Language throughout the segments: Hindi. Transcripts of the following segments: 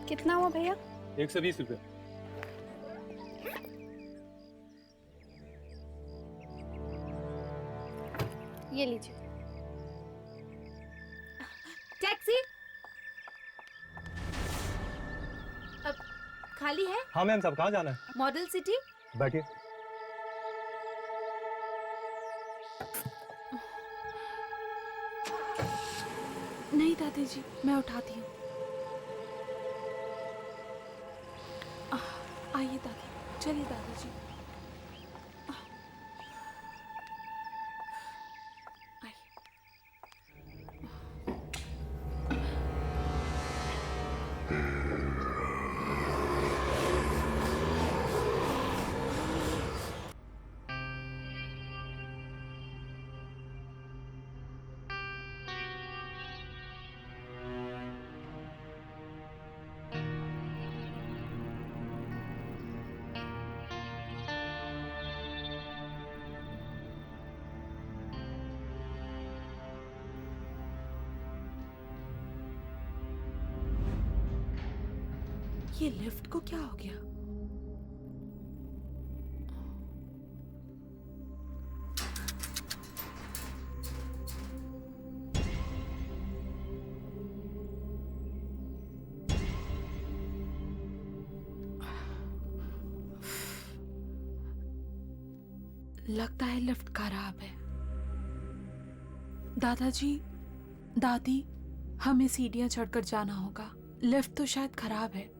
कितना हुआ भैया? 120 रुपये। ये लीजिए। टैक्सी अब खाली है? हाँ मैम, सब कहाँ जाना है? Model city. बैठिए। नहीं दादी जी, मैं उठाती हूँ। आइए दादी, चलिए दादी जी। ये लिफ्ट को क्या हो गया? लगता है लिफ्ट खराब है। दादाजी, दादी, हमें सीढ़ियां चढ़कर जाना होगा। लिफ्ट तो शायद खराब है।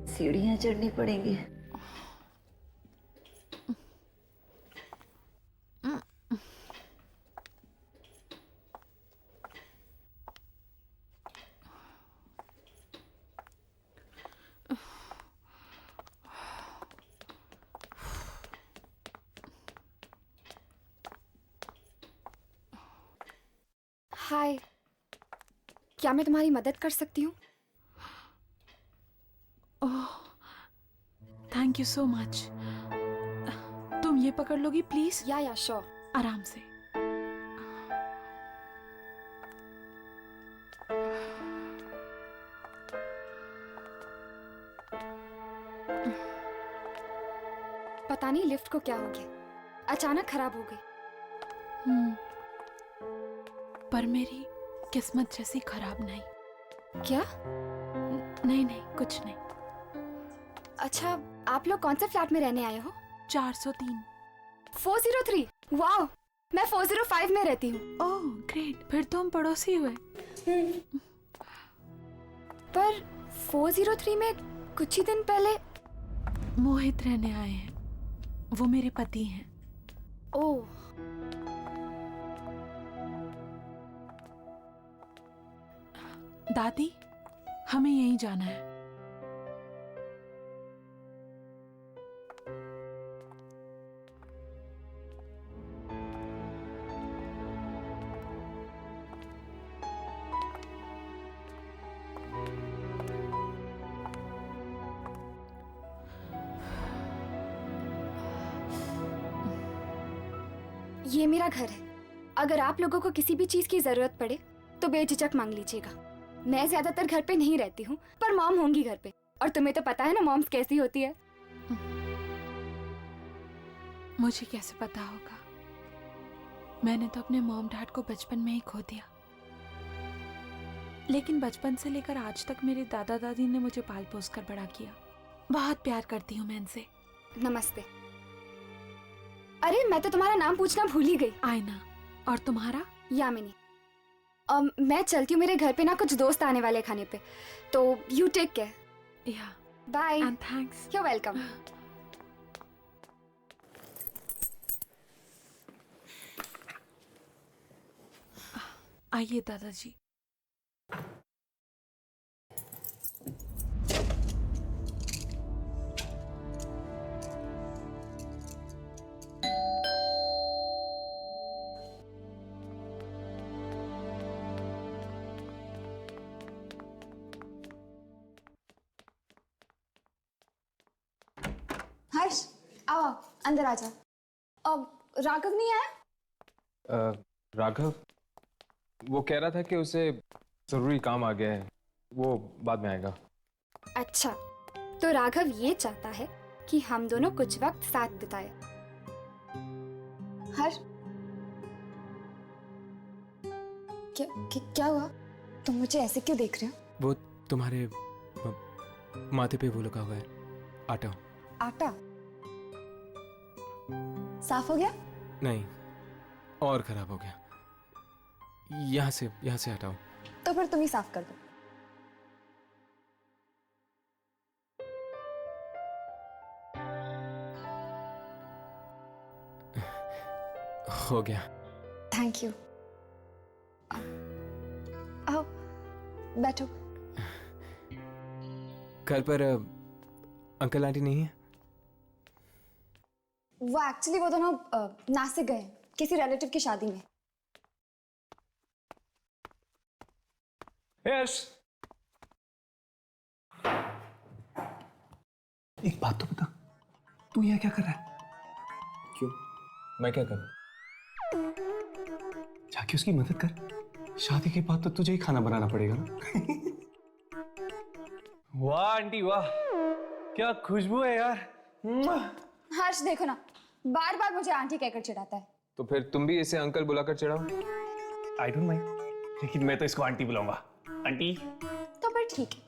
सीढ़ियां चढ़नी पड़ेंगी। हाय, क्या मैं तुम्हारी मदद कर सकती हूँ? ओह, थैंक यू सो मच। तुम ये पकड़ लोगी प्लीज? या श्योर। आराम से। पता नहीं लिफ्ट को क्या हो गया, अचानक खराब हो गई। पर मेरी किस्मत जैसी खराब नहीं। क्या? नहीं नहीं, कुछ नहीं। अच्छा, आप लोग कौन से फ्लैट में रहने आए हो? 403। 403। वाह, मैं 405 में रहती हूँ। ओह ग्रेट, फिर तो हम पड़ोसी हुए। पर 403 में कुछ ही दिन पहले मोहित रहने आए हैं। वो मेरे पति हैं। ओह, दादी, हमें यहीं जाना है। ये मेरा घर है। अगर आप लोगों को किसी भी चीज की जरूरत पड़े तो बेझिझक मांग लीजिएगा। मैं ज्यादातर घर पे नहीं रहती हूँ, पर मॉम होंगी घर पे, और तुम्हें तो पता है ना मॉम्स कैसी होती है। मुझे कैसे पता होगा? मैंने तो अपने मॉम डैड को बचपन में ही खो दिया, लेकिन बचपन से लेकर आज तक मेरे दादा दादी ने मुझे पाल पोस कर बड़ा किया। बहुत प्यार करती हूँ मैं इनसे। नमस्ते। अरे मैं तो तुम्हारा नाम पूछना भूल ही गई। आयना। और तुम्हारा? यामिनी। मैं चलती हूँ, मेरे घर पे ना कुछ दोस्त आने वाले हैं खाने पे, तो you take care. Yeah. Bye. And thanks. You welcome. आइए दादाजी। हर्ष आओ, अंदर आ जाओ। अब राघव नहीं आया? राघव वो कह रहा था कि उसे जरूरी काम आ गया है, वो बाद में आएगा। अच्छा, तो राघव ये चाहता है कि हम दोनों कुछ वक्त साथ बिताए। हर्ष क्या हुआ? तुम मुझे ऐसे क्यों देख रहे हो? वो तुम्हारे माथे पे वो लगा हुआ है आटा। आटा साफ हो गया? नहीं, और खराब हो गया। यहाँ से हटाओ। तो फिर तुम ही साफ कर दो। हो गया। Thank you. आओ बैठो। घर पर अंकल आंटी नहीं है? वो एक्चुअली वो दोनों नासिक गए हैं किसी रिलेटिव की शादी में। यस। एक बात तो बता, तू यहाँ क्या कर रहा है? क्यों? मैं क्या करूं? जाके उसकी मदद कर। शादी के बाद तो तुझे ही खाना बनाना पड़ेगा ना। वाह आंटी वाह, क्या खुशबू है यार। हर्ष देखो ना, बार बार मुझे आंटी कहकर चिढ़ाता है। तो फिर तुम भी इसे अंकल बुलाकर चिढ़ाओ। आई डोंट माइंड, लेकिन मैं तो इसको आंटी बुलाऊंगा। आंटी। तो फिर ठीक है,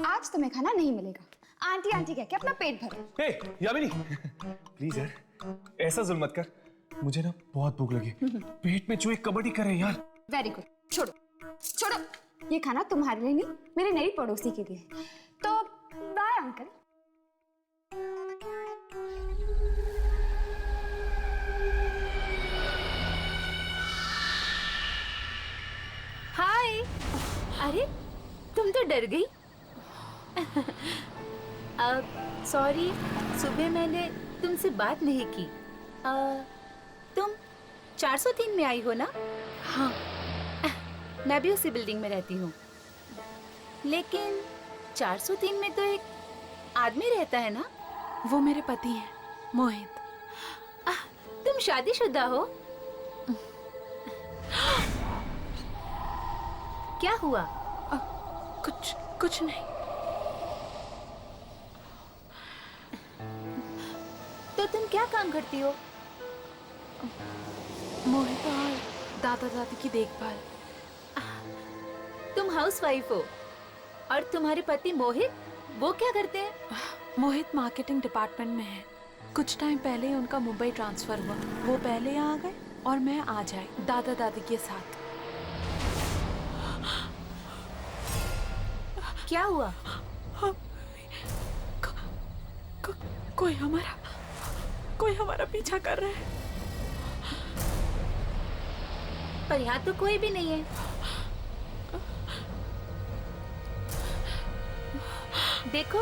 आज तुम्हें खाना नहीं मिलेगा। आंटी आंटी कह के अपना पेट भरो। हे यामिनी, प्लीज यार ऐसा जुल्म मत कर, मुझे ना बहुत भूख लगी। पेट में चूहे कबड्डी कर रहे हैं यार। वेरी गुड, छोड़ो छोड़ो, ये खाना तुम्हारे लिए नहीं, मेरे नई पड़ोसी के लिए। तो बाय अंकल। हाय। अरे तुम तो डर गई। सॉरी, सुबह मैंने तुमसे बात नहीं की। तुम 403 में आई हो ना? हाँ। मैं भी उसी बिल्डिंग में रहती हूँ, लेकिन 403 में तो एक आदमी रहता है ना? वो मेरे पति हैं, मोहित। तुम शादीशुदा हो? क्या हुआ? कुछ नहीं। तो तुम क्या काम करती हो? मोहित और दादा दादी की देखभाल। तुम हाउसवाइफ हो, और तुम्हारे पति मोहित, वो क्या करते हैं? मोहित मार्केटिंग डिपार्टमेंट में है। कुछ टाइम पहले ही उनका मुंबई ट्रांसफर हुआ। वो पहले यहाँ आ गए और मैं आ जाए दादा दादी के साथ। क्या हुआ? कोई हमारा पीछा कर रहा है। पर यहाँ तो कोई भी नहीं है। देखो,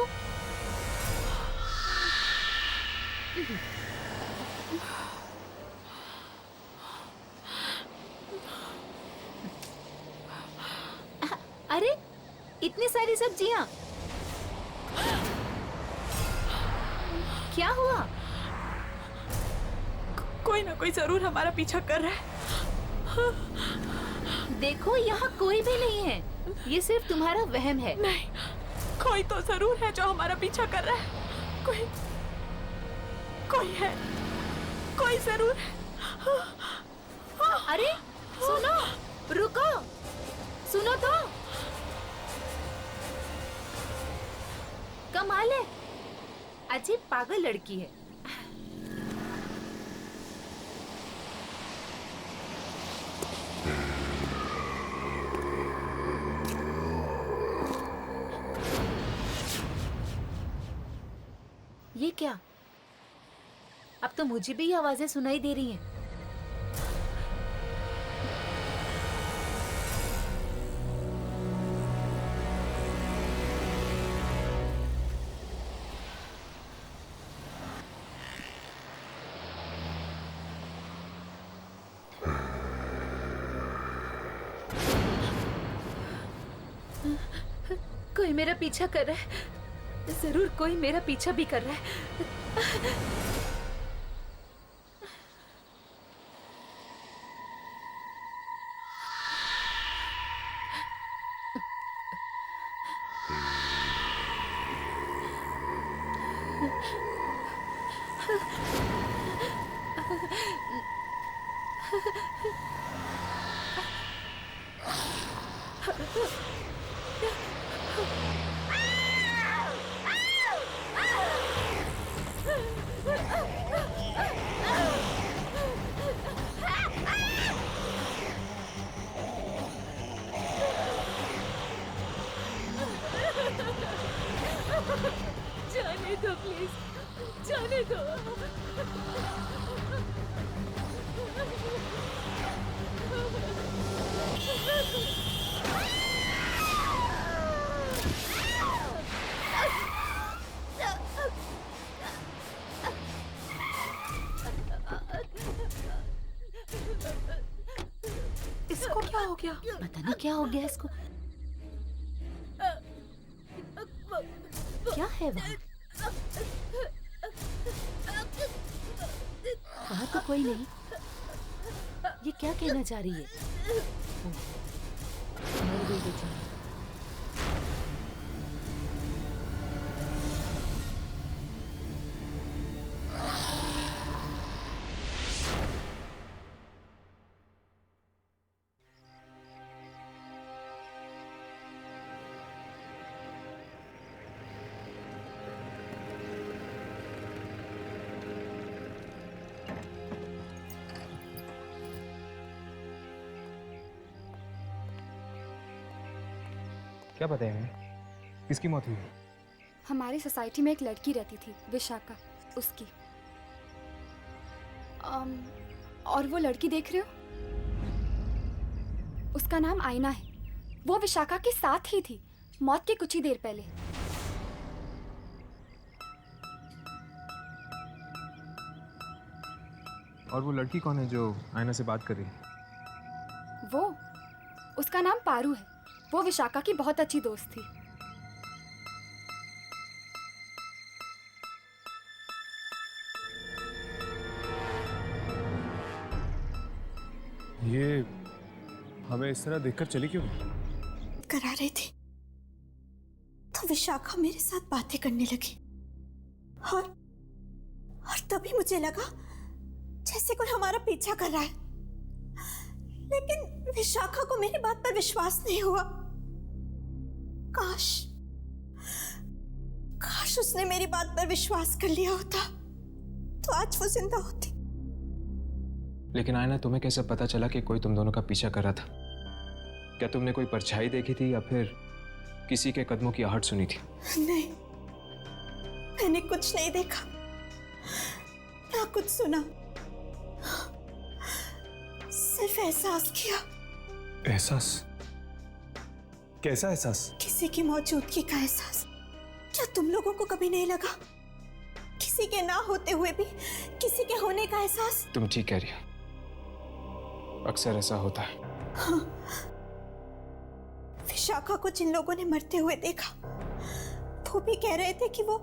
अरे इतनी सारी सब्जियां, क्या हुआ? कोई ना कोई जरूर हमारा पीछा कर रहा है। देखो, यहाँ कोई भी नहीं है, ये सिर्फ तुम्हारा वहम है। नहीं, कोई तो जरूर है जो हमारा पीछा कर रहा है। कोई है, कोई जरूर है। अरे सुनो, रुको, सुनो तो। कमाल है, अजीब पागल लड़की है। क्या? अब तो मुझे भी ये आवाजें सुनाई दे रही हैं। कोई मेरा पीछा कर रहा है, जरूर कोई मेरा पीछा भी कर रहा है। जाने दो प्लीज, जाने दो। इसको क्या हो गया? पता नहीं क्या हो गया इसको। क्या है वहाँ? वहाँ तो कोई नहीं। ये क्या कहना चाह रही है? मर गई बेचारी। क्या पता है हमें किसकी मौत हुई? हमारी सोसाइटी में एक लड़की रहती थी, विशाखा, उसकी। और वो लड़की देख रहे हो, उसका नाम आईना है। वो विशाखा के साथ ही थी मौत के कुछ ही देर पहले। और वो लड़की कौन है जो आईना से बात कर रही है? वो, उसका नाम पारू है। वो विशाखा की बहुत अच्छी दोस्त थी। ये हमें इस तरह देखकर चली क्यों? करा रही थी तो विशाखा मेरे साथ बातें करने लगी और तभी मुझे लगा जैसे कोई हमारा पीछा कर रहा है, लेकिन विशाखा को मेरी बात पर विश्वास नहीं हुआ। काश उसने मेरी बात पर विश्वास कर लिया होता तो आज वो जिंदा होती। लेकिन आयना, तुम्हें कैसे पता चला कि कोई तुम दोनों का पीछा कर रहा था? क्या तुमने कोई परछाई देखी थी या फिर किसी के कदमों की आहट सुनी थी? नहीं, मैंने कुछ नहीं देखा ना कुछ सुना, सिर्फ एहसास किया। एहसास? कैसा एहसास? किसी की मौजूदगी का एहसास। क्या तुम लोगों को कभी नहीं लगा? किसी के ना होते हुए भी किसी के होने का एहसास। तुम ठीक कह रही हो, अक्सर ऐसा होता है। हाँ, विशाखा को जिन लोगों ने मरते हुए देखा वो भी कह रहे थे कि वो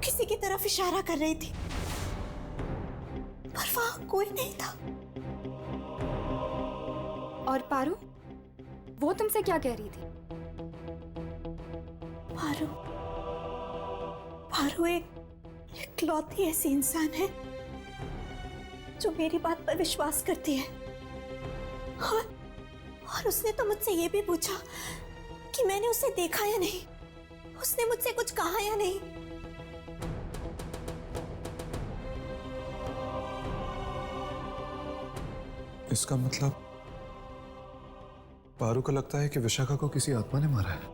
किसी की तरफ इशारा कर रही थी, पर वहां कोई नहीं था। और पारू, वो तुमसे क्या कह रही थी? पारू एक इकलौती ऐसी इंसान है जो मेरी बात पर विश्वास करती है। और उसने तो मुझसे ये भी पूछा कि मैंने उसे देखा या नहीं, उसने मुझसे कुछ कहा या नहीं। इसका मतलब पारू को लगता है कि विशाखा को किसी आत्मा ने मारा है।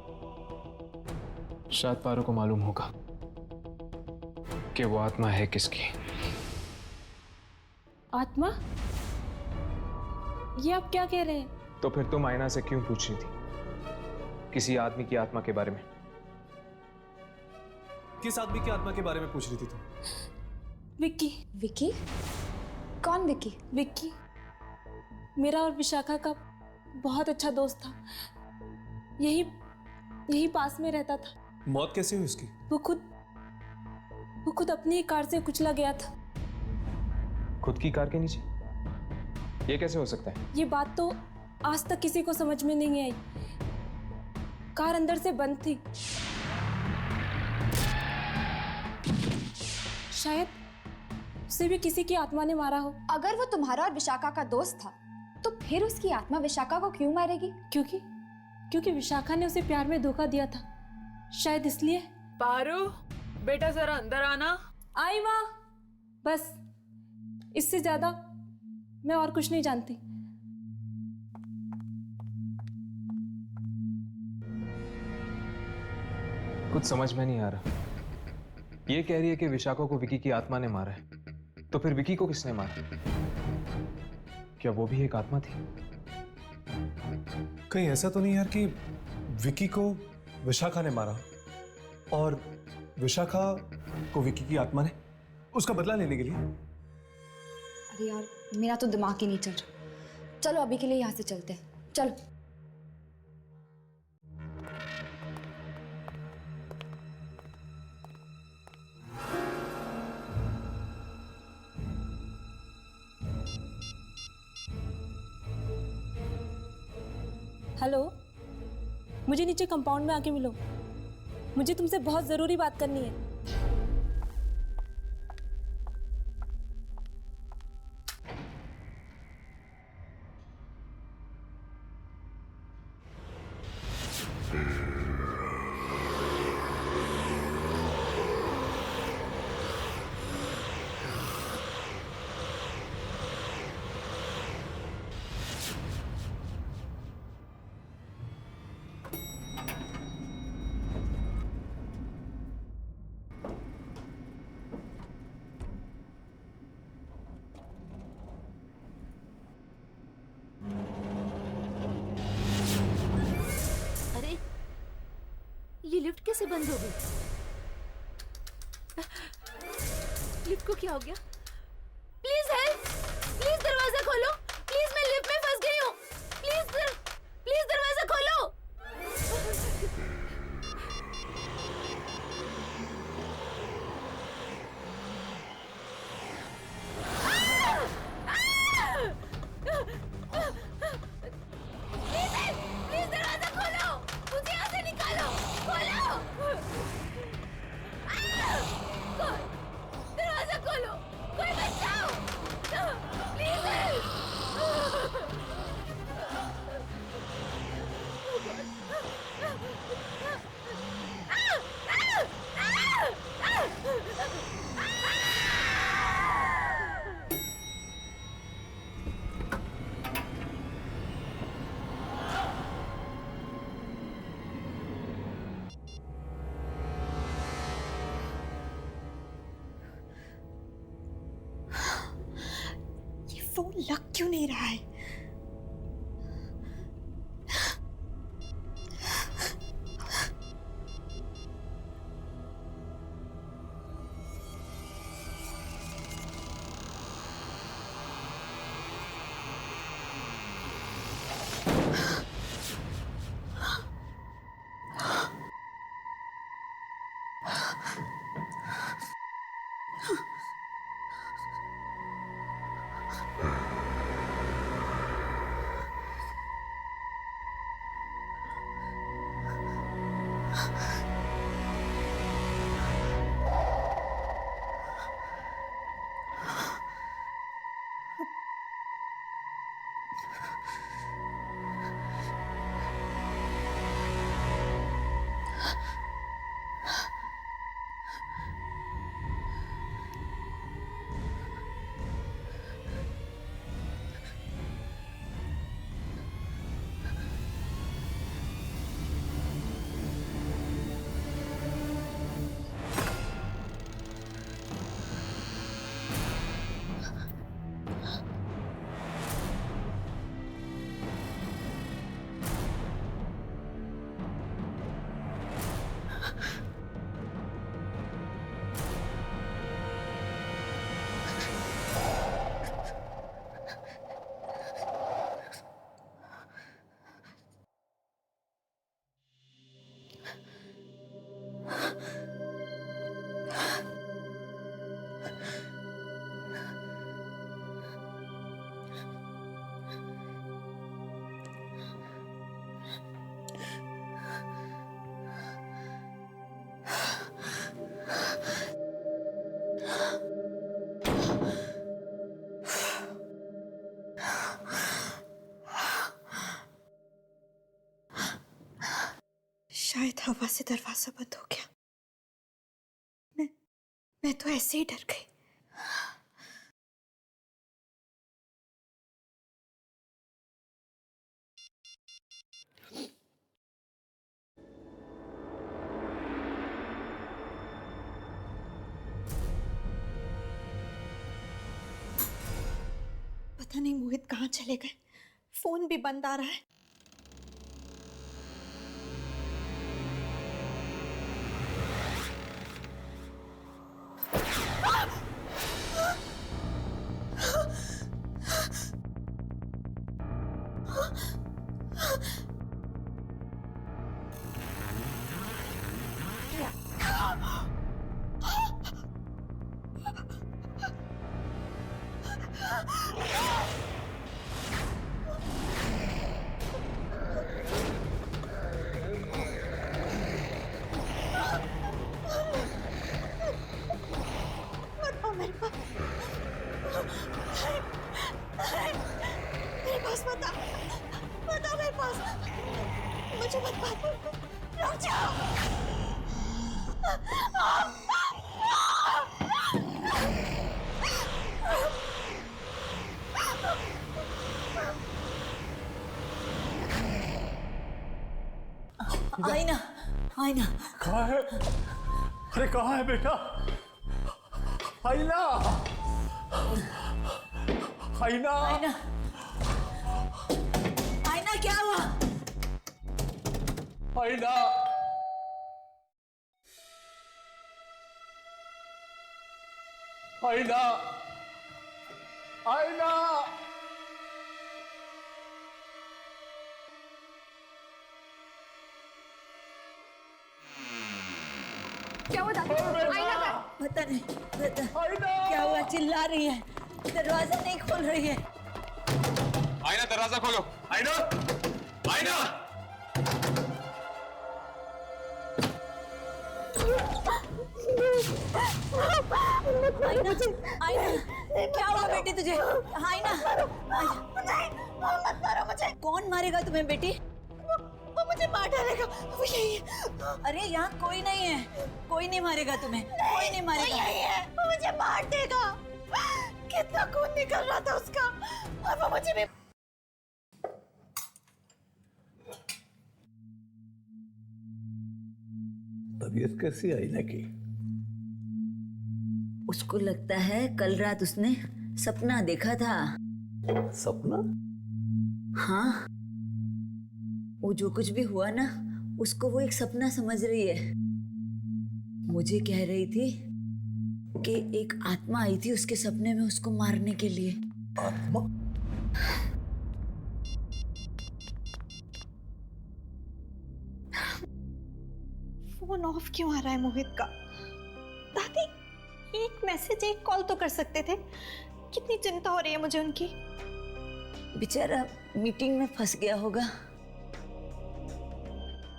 शायद पारू को मालूम होगा कि वो आत्मा है किसकी। आत्मा? ये आप क्या कह रहे हैं? तो फिर तुम आयना से क्यों पूछ रही थी किसी आदमी की आत्मा के बारे में? किस आदमी की आत्मा के बारे में पूछ रही थी तुम? विक्की। विकी? कौन विकी? विक्की मेरा और विशाखा का बहुत अच्छा दोस्त था। यही पास में रहता था। मौत कैसे हुई उसकी? वो खुद अपनी ही कार से कुचला गया था। खुद की कार के नीचे? ये कैसे हो सकता है? ये बात तो आज तक किसी को समझ में नहीं आई। कार अंदर से बंद थी। शायद उसे भी किसी की आत्मा ने मारा हो। अगर वो तुम्हारा और विशाखा का दोस्त था तो फिर उसकी आत्मा विशाखा को क्यों मारेगी? क्योंकि विशाखा ने उसे प्यार में धोखा दिया था, शायद इसलिए। पारू, बेटा जरा अंदर आना। आई माँ। बस इससे ज्यादा मैं और कुछ नहीं जानती। कुछ समझ में नहीं आ रहा। ये कह रही है कि विशाखा को विकी की आत्मा ने मारा है, तो फिर विकी को किसने मारा? क्या वो भी एक आत्मा थी? कहीं ऐसा तो नहीं यार कि विकी को विशाखा ने मारा और विशाखा को विकी की आत्मा ने उसका बदला लेने के लिए? अरे यार, मेरा तो दिमाग ही नहीं चल रहा। चलो अभी के लिए यहाँ से चलते हैं। चलो। हेलो, मुझे नीचे कंपाउंड में आके मिलो। मुझे तुमसे बहुत जरूरी बात करनी है। ये लिफ्ट कैसे बंद हो गई? लिफ्ट को क्या हो गया? Please help! प्लीज दरवाजा खोलो! प्लीज मैं लिफ्ट में फंस गई हूँ! प्लीज दरवाजा खोलो! प्लीज दरवाजा खोलो! मुझे यहाँ से निकालो! खोलो! दरवाजा खोलो! कोई बचाओ! Please help! ये फोन लग क्यों नहीं रहा है? शायद हवा से दरवाजा बंद हो गया। मैं तो ऐसे ही डर गई। पता नहीं मोहित कहाँ चले गए, फोन भी बंद आ रहा है। मेरे पास बता मेरे पास, मुझे मत मार, रुक जाओ। आईना आईना कहाँ है? अरे कहाँ है बेटा? आईना, आईना, आईना आईना क्या हुआ? आईना, आईना, आईना। क्या हुआ दादी? आईना का पता नहीं, क्या हुआ? चिल्ला रही है, दरवाजा नहीं खोल रही है। आईना दरवाजा खोलो। आईना, आईना। आईना, आईना क्या हुआ बेटी तुझे? आईना, मत मारो मुझे। कौन मारेगा तुम्हें बेटी? वो मुझे मार डालेगा, वो यही है। अरे यहाँ कोई नहीं है, कोई नहीं मारेगा तुम्हें, कोई नहीं मारेगा। यही है, वो मुझे मार देगा। कितना खून निकल रहा था उसका, और वो मुझे भी। तबीयत कैसी आई ना की? उसको लगता है कल रात उसने सपना देखा था। सपना? हाँ, वो जो कुछ भी हुआ ना, उसको वो एक सपना समझ रही है। मुझे कह रही थी कि एक आत्मा आई थी उसके सपने में उसको मारने के लिए। आत्मा? फोन ऑफ क्यों आ रहा है मोहित का? दादी, एक मैसेज, एक कॉल तो कर सकते थे। कितनी चिंता हो रही है मुझे उनकी। बेचारा मीटिंग में फंस गया होगा।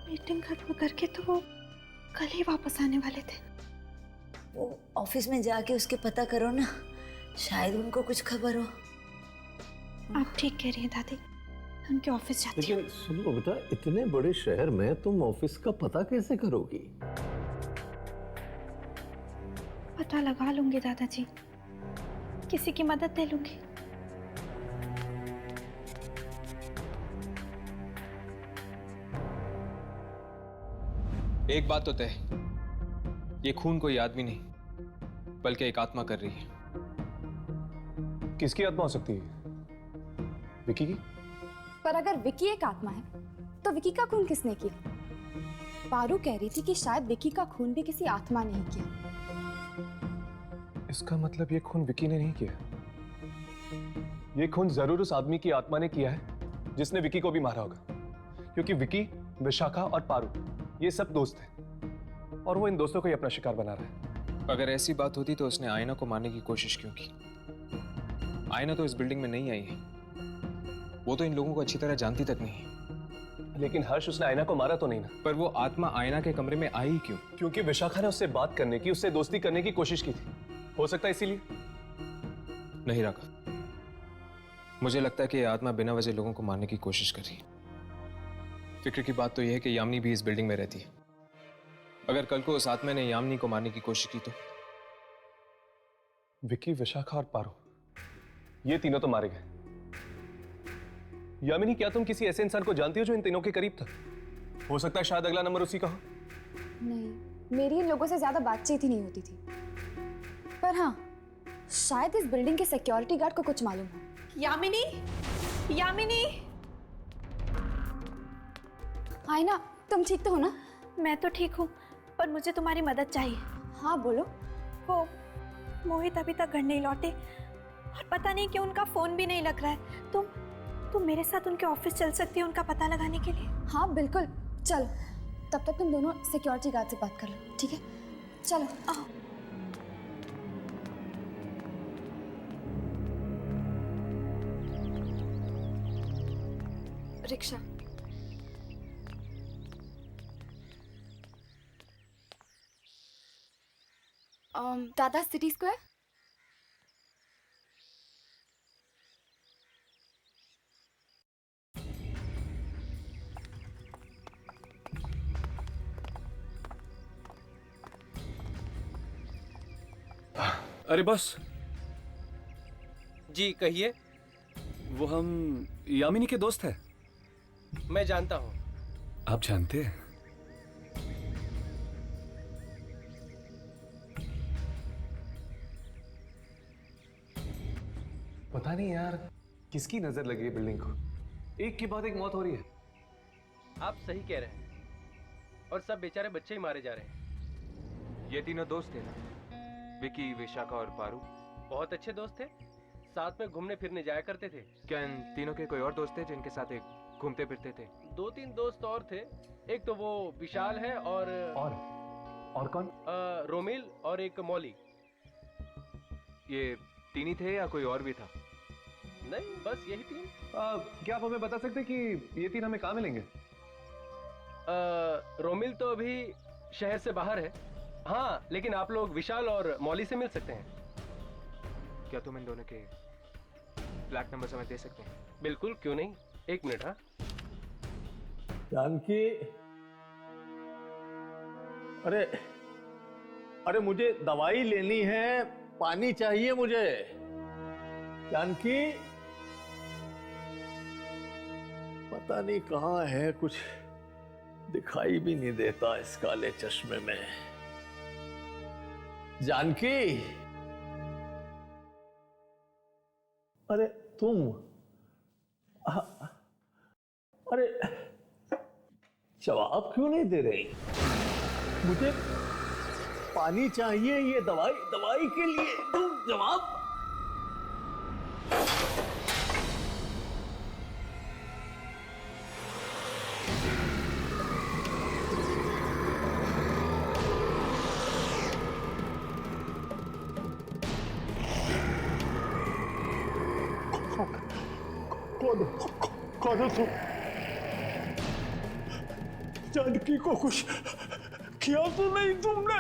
मीटिंग खत्म करके तो वो कल ही वापस आने वाले थे। वो ऑफिस में जाके उसके पता करो ना, शायद उनको कुछ खबर हो। आप ठीक कह रही हैं दादी, उनके ऑफिस जाती हूँ। लेकिन सुनो बेटा, इतने बड़े शहर में तुम ऑफिस का पता कैसे करोगी? पता लगा लूंगी दादाजी, किसी की मदद ले लूंगी। एक बात तो तय, ये खून कोई आदमी नहीं बल्कि एक आत्मा कर रही है। किसकी आत्मा हो सकती है? विकी की? पर अगर विकी एक आत्मा है तो विकी का खून किसने किया? पारू कह रही थी कि शायद विकी का खून भी किसी आत्मा ने ही किया। इसका मतलब ये खून विकी ने नहीं किया। ये खून जरूर उस आदमी की आत्मा ने किया है जिसने विकी को भी मारा होगा, क्योंकि विकी, विशाखा और पारू ये सब दोस्त हैं और वो इन दोस्तों को ही अपना शिकार बना रहा है। अगर ऐसी बात होती तो उसने आईना को मारने की कोशिश क्यों की? आईना तो इस बिल्डिंग में नहीं आई है, वो तो इन लोगों को अच्छी तरह जानती तक नहीं है। लेकिन हर्ष, उसने आईना को मारा तो नहीं ना? पर वो आत्मा आईना के कमरे में आई क्यों? क्योंकि विशाखा ने उससे बात करने की, उससे दोस्ती करने की कोशिश की थी। हो सकता है इसीलिए। नहीं राघव, मुझे लगता है कि ये आत्मा बिना वजह लोगों को मारने की कोशिश कर रही है। फिक्र की बात तो यह है कि यामिनी भी इस बिल्डिंग में रहती है। अगर कल को उस आत्मा ने यामिनी को मारने की कोशिश की तो? विकी, विशाखा और पारो, ये तीनों तो मारे गए। यामिनी, क्या तुम किसी ऐसे इंसान को जानती हो जो इन तीनों के करीब था? हो सकता है शायद अगला नंबर उसी का हो। नहीं, मेरी इन लोगों से ज्यादा बातचीत ही नहीं होती थी। पर हाँ, शायद इस बिल्डिंग के सिक्योरिटी गार्ड को कुछ मालूम हो। यामिनी, यामिनी, आईना, तुम ठीक तो हो ना? मैं तो ठीक हूँ, पर मुझे तुम्हारी मदद चाहिए। हाँ बोलो। वो मोहित अभी तक घर नहीं लौटे और पता नहीं क्यों उनका फोन भी नहीं लग रहा है। तुम मेरे साथ उनके ऑफिस चल सकती हो उनका पता लगाने के लिए? हाँ बिल्कुल, चलो। तब तक तुम दोनों सिक्योरिटी गार्ड से बात कर लो, ठीक है? चलो आओ। रिक्शा। दादा, सिटी स्क्वायर। अरे बॉस जी कहिए। वो हम यामिनी के दोस्त हैं। मैं जानता हूँ। आप जानते हैं? पता नहीं यार, किसकी नजर लगी है बिल्डिंग को। एक के बाद एक मौत हो रही है। आप सही कह रहे हैं, और सब बेचारे बच्चे ही मारे जा रहे हैं। ये तीनों दोस्त थे ना, विकी, विशाखा और पारू? बहुत अच्छे दोस्त थे, साथ में घूमने फिरने जाया करते थे। क्या इन तीनों के कोई और दोस्त थे जिनके साथ एक घूमते फिरते थे? 2-3 दोस्त और थे। एक तो वो विशाल है और कौन? रोमिल और एक मौली। ये तीन ही थे या कोई और भी था? नहीं, बस यही 3। क्या आप हमें बता सकते हैं कि ये 3 हमें कहाँ मिलेंगे? रोमिल तो अभी शहर से बाहर है। हाँ, लेकिन आप लोग विशाल और मौली से मिल सकते हैं। क्या तुम इन दोनों के फ्लैट नंबर हमें दे सकते हैं? बिल्कुल, क्यों नहीं। 1 मिनट। हाँ जानकी, अरे मुझे दवाई लेनी है, पानी चाहिए मुझे। जानकी, पता नहीं कहाँ है, कुछ दिखाई भी नहीं देता इस काले चश्मे में। जानकी, अरे तुम, अरे जवाब क्यों नहीं दे रही? मुझे पानी चाहिए, ये दवाई के लिए तुम जवाब। कौन हो तुम? जानकी को कुछ किया तो नहीं तुमने?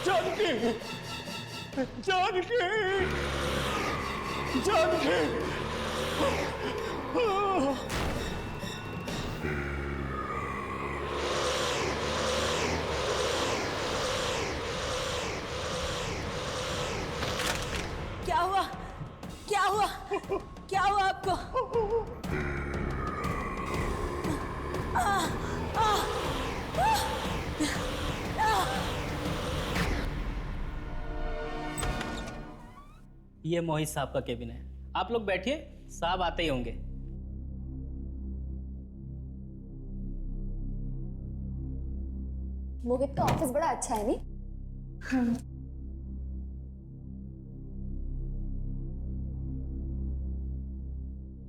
जानकी, जानकी, जानकी, क्या हुआ? क्या हुआ? क्या हुआ आपको? ये मोहित साहब का केबिन है, आप लोग बैठिए, साहब आते ही होंगे। मोहित का ऑफिस बड़ा अच्छा है नहीं?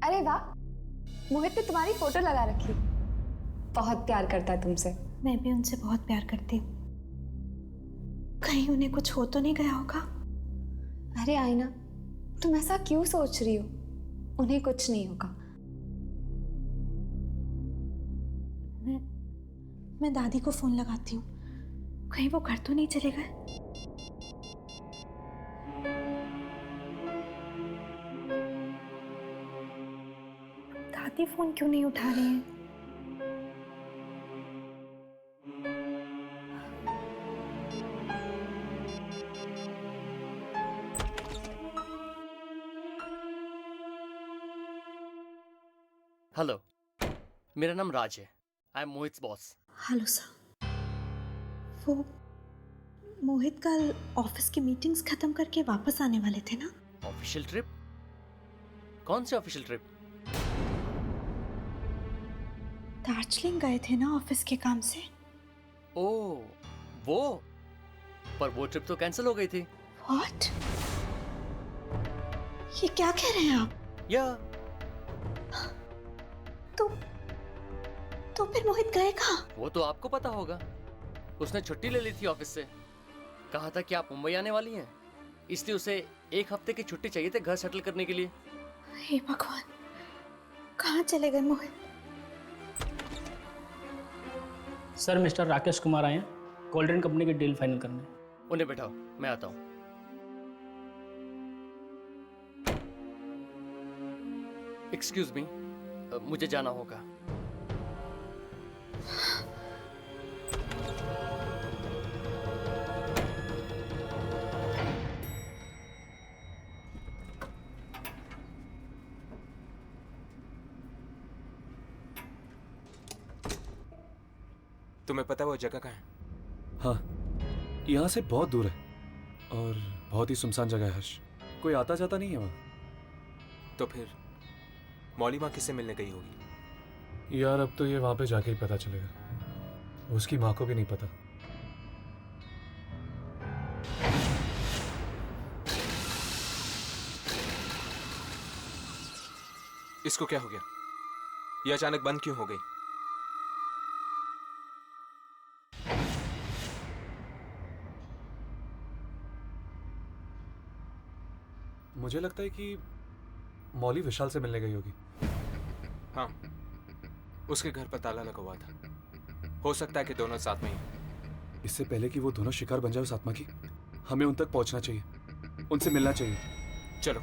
अरे वाह, मोहित ने तुम्हारी फोटो लगा रखी। बहुत प्यार करता है तुमसे। मैं भी उनसे बहुत प्यार करती हूँ। कहीं उन्हें कुछ हो तो नहीं गया होगा? अरे आईना, तुम ऐसा क्यों सोच रही हो? उन्हें कुछ नहीं होगा। मैं दादी को फोन लगाती हूँ, कहीं वो घर तो नहीं चले गए? दादी फोन क्यों नहीं उठा रही हैं? हेलो, मेरा नाम राज है। I am Mohit boss. Hello sir. वो मोहित कल ऑफिस की मीटिंग्स खत्म करके वापस आने वाले थे ना? Official trip? कौन सी ऑफिशियल ट्रिप? दार्जिलिंग गए थे ना ऑफिस के काम से। ओह, वो? पर वो ट्रिप तो कैंसिल हो गई थी। व्हाट? ये क्या कह रहे हैं आप? या तो फिर मोहित गए कहाँ? वो तो आपको पता होगा। उसने छुट्टी ले ली थी ऑफिस से। कहा था कि आप मुंबई आने वाली हैं, इसलिए उसे 1 हफ्ते की छुट्टी चाहिए थी घर सेटल करने के लिए। हे भगवान, कहाँ चले गए मोहित? सर, मिस्टर राकेश कुमार आए हैं कोल्ड ड्रिंक कंपनी की डील फाइनल करने। उन्हें बैठाओ, मैं आता हूँ। एक्सक्यूज मी, मुझे जाना होगा। तुम्हें पता है वो जगह कहाँ है? हाँ, यहाँ से बहुत दूर है और बहुत ही सुनसान जगह है हर्ष। कोई आता जाता नहीं है वहाँ। तो फिर मौली माँ किससे मिलने गई होगी? यार अब तो ये वहाँ पे जाके ही पता चलेगा। उसकी माँ को भी नहीं पता। इसको क्या हो गया? ये अचानक बंद क्यों हो गई? मुझे लगता है कि मौली विशाल से मिलने गई होगी। हाँ, उसके घर पर ताला लगा हुआ था। हो सकता है कि दोनों साथ में ही। इससे पहले कि वो दोनों शिकार बन जाए उस आत्मा की, हमें उन तक पहुंचना चाहिए, उनसे मिलना चाहिए। चलो।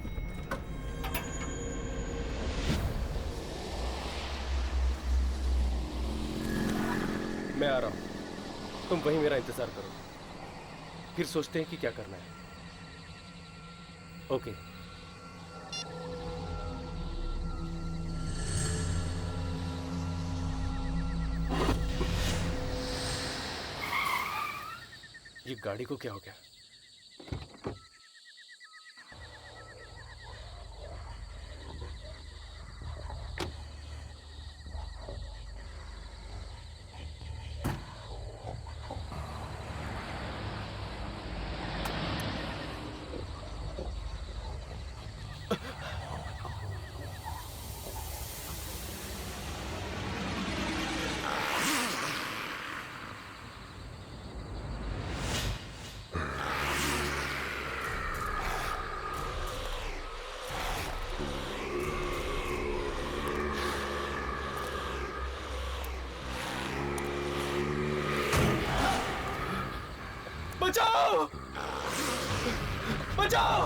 मैं आ रहा हूं, तुम वहीं मेरा इंतजार करो, फिर सोचते हैं कि क्या करना है। ओके। ये गाड़ी को क्या हो गया? बचाओ! बचाओ!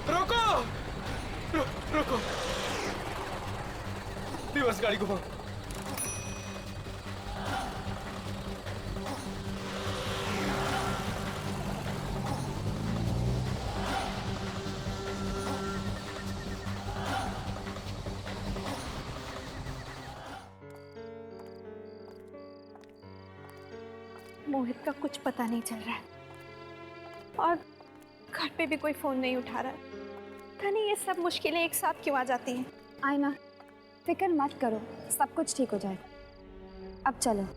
रोको! रोको! रिवर्स गाड़ी घुमाओ। मोहित का कुछ पता नहीं चल रहा है और घर पे भी कोई फोन नहीं उठा रहा है। पता नहीं ये सब मुश्किलें एक साथ क्यों आ जाती हैं। आयना, फिक्र मत करो, सब कुछ ठीक हो जाएगा। अब चलो।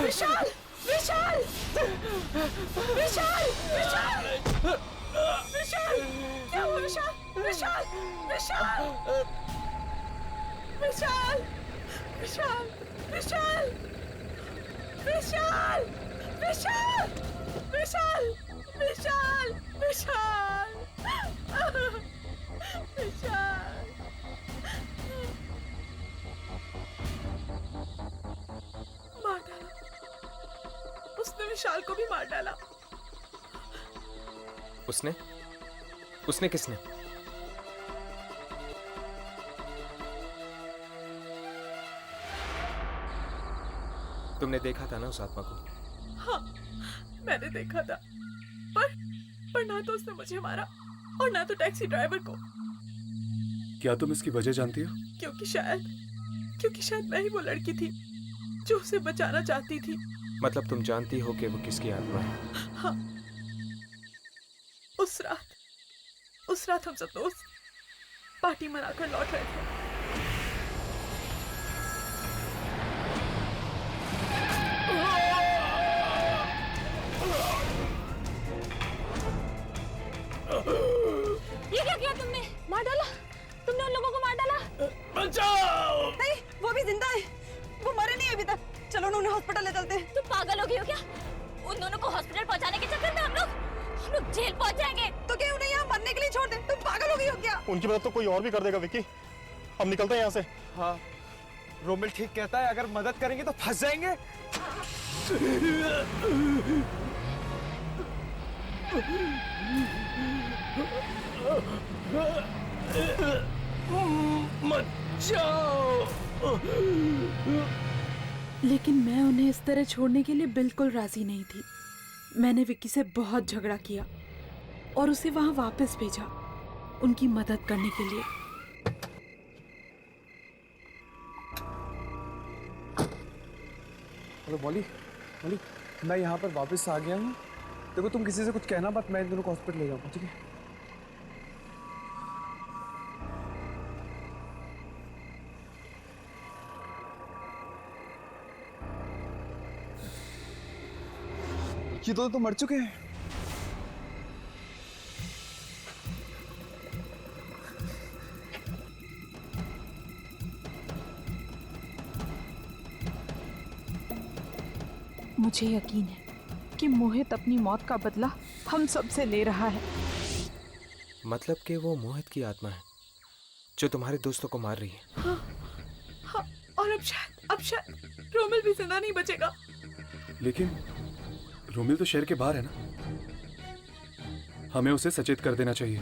विशाल! विशाल! विशाल! विशाल! विशाल! क्या हुआ विशाल? विशाल! विशाल! विशाल! विशाल! विशाल! विशाल! विशाल! विशाल! विशाल! विशाल! विशाल! विशाल को भी मार डाला। उसने उसने किसने? तुमने देखा था ना उस आत्मा को? हाँ, मैंने देखा था, पर ना तो उसने मुझे मारा और ना तो टैक्सी ड्राइवर को। क्या तुम इसकी वजह जानती हो? क्योंकि शायद मैं ही वो लड़की थी जो उसे बचाना चाहती थी। मतलब तुम जानती हो कि वो किसकी आत्मा है? हाँ, उस रात हम सब दोस्त पार्टी मनाकर लौट रहे थे। ये क्या किया तुमने? मार डाला? तुमने उन लोगों को मार डाला? बचाओ! नहीं, वो भी जिंदा है। वो मरे नहीं अभी तक। चलो ना उन्हें हॉस्पिटल ले चलते हैं। तुम पागल हो गई हो क्या? उन दोनों को हॉस्पिटल पहुंचाने के चक्कर में हम लोग जेल पहुंच जाएंगे। तो क्या उन्हें यहाँ मरने के लिए छोड़ दें? तुम पागल हो गई हो क्या? उनकी मदद तो कोई और भी कर देगा विकी। हम निकलते हैं यहाँ से। हाँ, रोमिल ठीक कहता है, अगर मदद करेंगे तो फंस जाएंगे। मत जाओ। लेकिन मैं उन्हें इस तरह छोड़ने के लिए बिल्कुल राजी नहीं थी। मैंने विक्की से बहुत झगड़ा किया और उसे वहां वापस भेजा उनकी मदद करने के लिए। हेलो मॉली, मैं यहाँ पर वापस आ गया हूँ। देखो तुम किसी से कुछ कहना मत, मैं इन दोनों को हॉस्पिटल ले जाऊंगा, ठीक है? ये तो मर चुके हैं। मुझे यकीन है कि मोहित अपनी मौत का बदला हम सब से ले रहा है। मतलब कि वो मोहित की आत्मा है जो तुम्हारे दोस्तों को मार रही है। हाँ, और अब शायद रोमिल भी जिंदा नहीं बचेगा। लेकिन रोमिल तो शहर के बाहर है ना, हमें उसे सचेत कर देना चाहिए।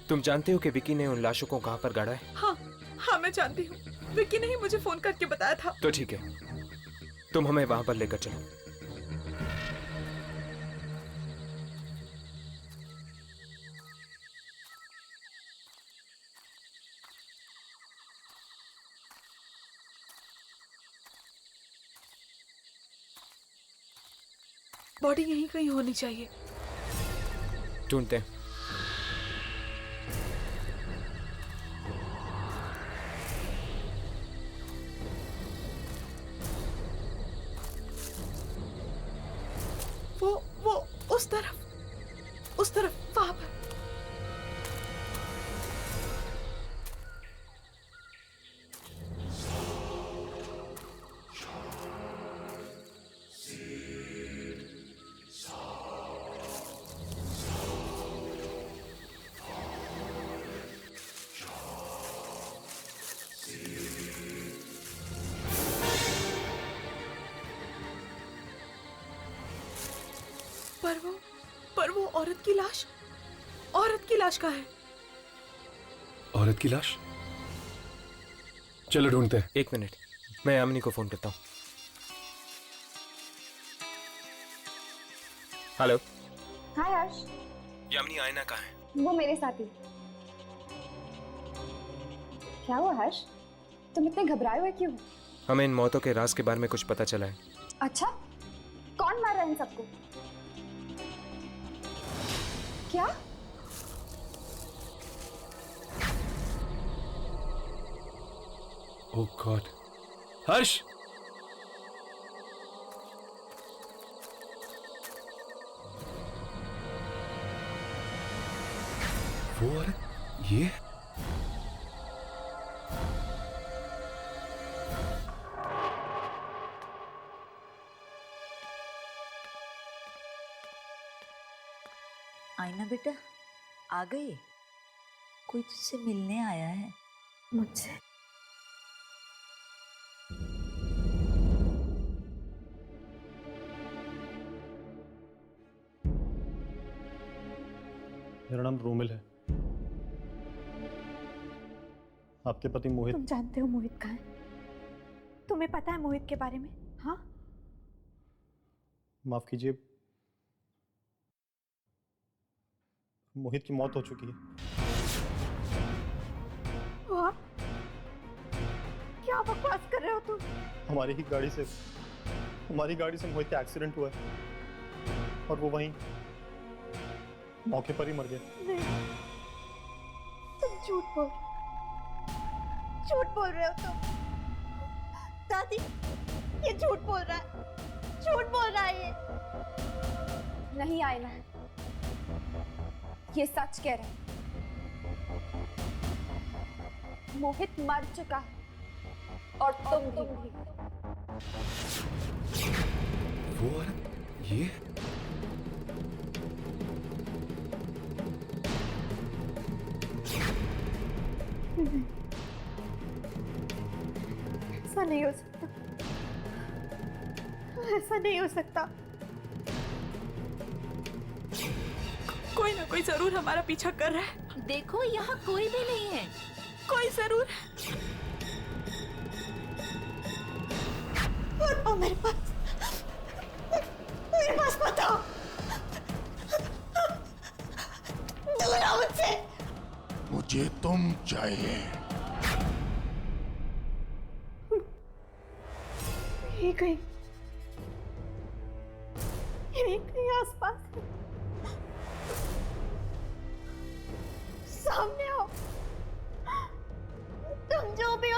तुम जानते हो कि विकी ने उन लाशों को कहां पर गाड़ा है? हाँ, मैं जानती हूँ। विकी ने ही मुझे फोन करके बताया था। तो ठीक है, तुम हमें वहां पर लेकर चलो। बॉडी यहीं कहीं होनी चाहिए। ढूंढते हैं। वो उस तरफ वहां पर। पर वो औरत की लाश कहाँ है? औरत की लाश? चलो ढूंढते हैं। 1 मिनट, मैं यामिनी को फोन करता हूँ। हेलो। हाय हर्ष। यामिनी, आयना कहाँ है? वो मेरे साथ ही। क्या हुआ हर्ष? तुम इतने घबराए हुए क्यों? हमें इन मौतों के राज के बारे में कुछ पता चला है। अच्छा, कौन मार रहा है इन सबको? क्या? ओह गॉड, हर्ष! वो औरत, ये? आईना बेटा, आ गई? कोई तुझसे मिलने आया है। मुझसे? नाम रोमिल है। आपके पति मोहित। तुम जानते हो मोहित कहाँ है? तुम्हें पता है मोहित के बारे में? हाँ, माफ कीजिए, मोहित की मौत हो चुकी है। वाह, क्या बकवास कर रहे हो तुम? हमारी गाड़ी से मोहित का एक्सीडेंट हुआ है और वो वहीं मौके पर ही मर गया। नहीं, तुम झूठ बोल रहे हो तुम। दादी, ये झूठ बोल रहा है ये। नहीं आयना, ये सच कह रहे हैं। मोहित मर चुका है और तुम भी। वो औरत ये? ऐसा नहीं हो सकता, ऐसा नहीं हो सकता। कोई ना कोई जरूर हमारा पीछा कर रहा है। देखो यहाँ कोई भी नहीं है। कोई जरूर। और मेरे पास बताओ, दूर आओ मुझसे। मुझे तुम चाहिए। यही कहीं आसपास है। सामने आओ, तुम जो भी